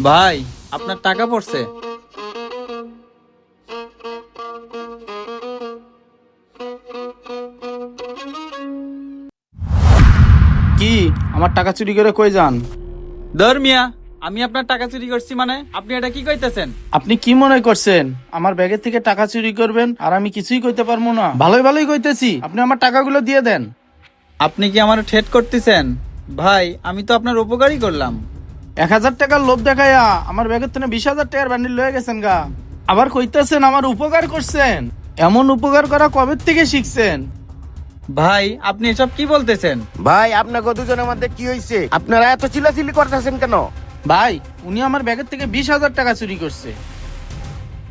ভাই, আপনার টাকা পড়ছে। কি আমার টাকা চুরি করে কই যান? ধর মিয়া, আমি আপনার টাকা চুরি করছি মানে আপনি এটা কি কইতেছেন? আপনি কি মনে করছেন আমার ব্যাগের থেকে টাকা চুরি করবেন আর আমি কিছুই কইতে পারবো না? ভালোই ভালোই কইতেছি, আপনি আমার টাকাগুলো দিয়ে দেন। আপনি কি আমার ঠেট করতেছেন? ভাই, আমি তো আপনার উপকারই করলাম। 1,000 টাকার লোভ দেখাইয়া আমার ব্যাগের থেকে 20,000 টাকার বান্ডিল লয়ে গেছেন গা। আবার কইতেছেন আমার উপকার করছেন। এমন উপকার করা কবে থেকে শিখছেন? ভাই, আপনি এসব কি বলতেছেন? ভাই আপনাকে দুজনের মধ্যে কি হয়েছে? আপনারা এত চিল্লাচিল্লি করতেছেন কেন? ভাই, উনি আমার ব্যাগের থেকে 20,000 টাকা চুরি করছে।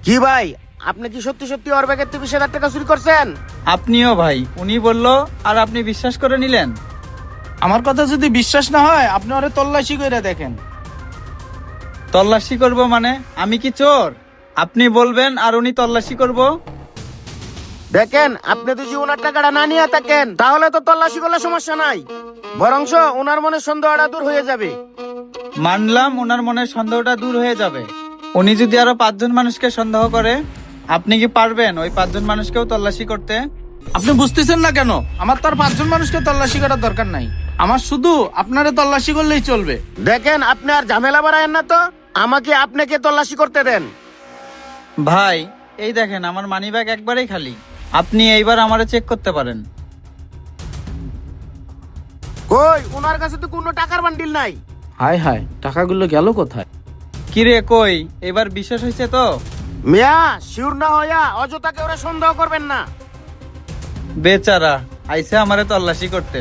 কি ভাই, আপনি কি সত্যি সত্যি ওর ব্যাগের থেকে 20,000 টাকা চুরি করছেন? আপনিও ভাই, উনি বললো আর আপনি বিশ্বাস করে নিলেন। আমার কথা যদি বিশ্বাস না হয় আপনি ওরে তল্লাশি করে দেখেন। তল্লাশি করব মানে? আমি কি চোর? আপনি বলবেন আর উনি তল্লাশি করব? দেখেন, আপনি যদি ওনার টাকাটা না নিয়ে থাকেন তাহলে তো তল্লাশি করলে সমস্যা নাই, বরংশ ওনার মনে সন্দেহটা দূর হয়ে যাবে। মানলাম ওনার মনের সন্দেহটা দূর হয়ে যাবে। উনি যদি আরো 5জন মানুষকে সন্দেহ করে, আপনি কি পারবেন ওই 5জন মানুষকেও তল্লাশি করতে? আপনি বুঝতেছেন না কেন? আমার তো আর 5জন মানুষকে তল্লাশি করার দরকার নাই, আমার শুধু আপনারে তল্লাশি করলেই চলবে। দেখেন, আপনি আর ঝামেলা বাড়ায়েন না তো, আমাকে আপনাকে তল্লাশি করতে দেন। ভাই, এই দেখেন আমার মানিব্যাগ একবারেই খালি। আপনি এইবার আমারে চেক করতে পারেন। কই, ওনার কাছে তো কোনো টাকার বান্ডিল নাই। হায় হায়, টাকাগুলো গেল কোথায়? কিরে কই, এবার বিশ্বাস হয়েছে তো? মিয়া, শিওর না হইয়া অযথাকে ওরা সন্দেহ করবেন না। বেচারা আইসে আমারে তল্লাশি করতে।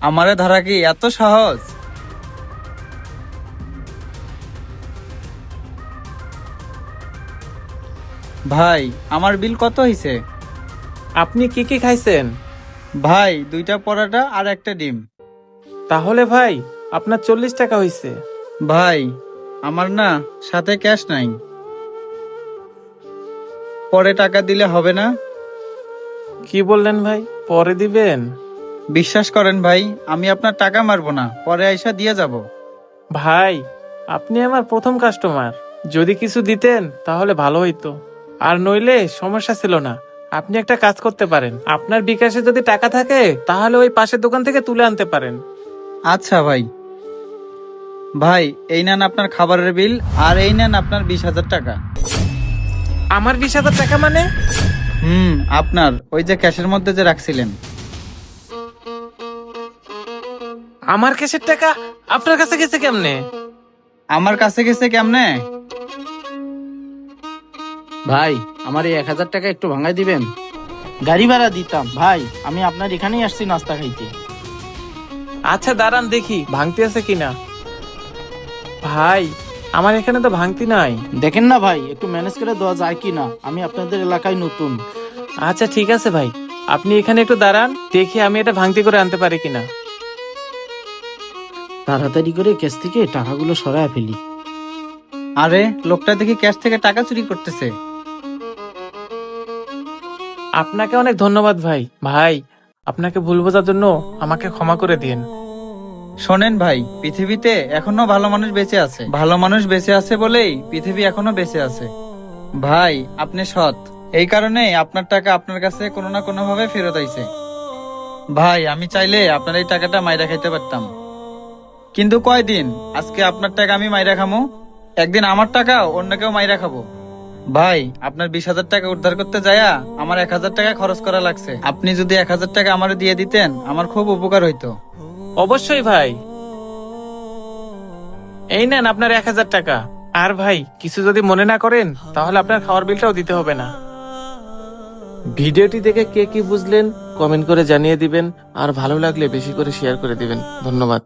আমারে ধরা কি এত সহজ? ভাই, আমার বিল কত হইছে? আপনি কি কি খাইছেন? ভাই, 2টা পরোটা আর একটা ডিম। তাহলে ভাই আপনার 40 টাকা হইছে। ভাই, আমার না সাথে ক্যাশ নাই। পরে টাকা দিলে হবে না? কি বললেন ভাই, পরে দিবেন? বিশ্বাস করেন ভাই, আমি আপনার টাকা মারবো না, পরে আইসা দিয়ে যাব। ভাই, আপনি আমার প্রথম কাস্টমার, যদি কিছু দিতেন তাহলে ভালো হইতো, আর নইলে সমস্যা ছিল না। আপনি একটা কাজ করতে পারেন, আপনার বিকাশে যদি টাকা থাকে তাহলে ওই পাশের দোকান থেকে তুলে আনতে পারেন। আচ্ছা ভাই। ভাই, এই নেন আপনার খাবারের বিল, আর এই নেন আপনার 20,000 টাকা। আমার 20,000 টাকা মানে? আপনার ওই যে ক্যাশের মধ্যে যে রাখছিলেন। আমার ক্যাশের টাকা আপনার কাছে গেছে কেমনে? আমার কাছে গেছে কেমনে? ভাই, আমার এই 1,000 টাকা একটু ভাঙাই দিবেন? গাড়ি ভাড়া দিতাম ভাই, আমি আপনার এখানেই আসছি নাস্তা খাইতে। আচ্ছা দাঁড়ান দেখি ভাঙতি আছে কিনা। ভাই, আমার এখানে তো ভাঙতি নাই। দেখেন না ভাই, একটু ম্যানেজ করে দেওয়া যায় কি না? আমি আপনাদের এলাকায় নতুন। আচ্ছা ঠিক আছে ভাই, আপনি এখানে একটু দাঁড়ান, দেখি আমি এটা ভাঙতি করে আনতে পারি কিনা। তাড়াতাড়ি করে ক্যাশ থেকে টাকাগুলো সরায় ফেলি। আরে, লোকটা দেখি ক্যাশ থেকে টাকা চুরি করতেছে। আপনাকে অনেক ধন্যবাদ ভাই। ভাই, আপনাকে ভুল বোঝার জন্য আমাকে ক্ষমা করে দিন। শোনেন ভাই, পৃথিবীতে এখনো ভালো মানুষ বেঁচে আছে। ভালো মানুষ বেঁচে আছে বলেই পৃথিবী এখনো বেঁচে আছে। ভাই, আপনি সৎ, এই কারণেই আপনার টাকা আপনার কাছে কোনো না কোনো ভাবে ফেরত আইছে। ভাই, আমি চাইলে আপনার এই টাকাটা মাইরা খাইতে পারতাম, কিন্তু কয়দিন? আজকে আপনার টাকা আমি মাইরা খামো, একদিন আমার টাকা অন্য কেউ মাইরা খাবো। ভাই, আপনার 20,000 টাকা উদ্ধার করতে যায়া আমার 1,000 টাকা খরচ করা লাগছে। আপনি যদি 1,000 টাকা আমার দিয়ে দিতেন, আমার খুব উপকার হইতো। অবশ্যই ভাই, এই নেন আপনার 1,000 টাকা। আর ভাই, কিছু যদি মনে না করেন তাহলে আপনার খাওয়ার বিলটাও দিতে হবে না। ভিডিওটি দেখে কে কি বুঝলেন কমেন্ট করে জানিয়ে দিবেন, আর ভালো লাগলে বেশি করে শেয়ার করে দিবেন। ধন্যবাদ।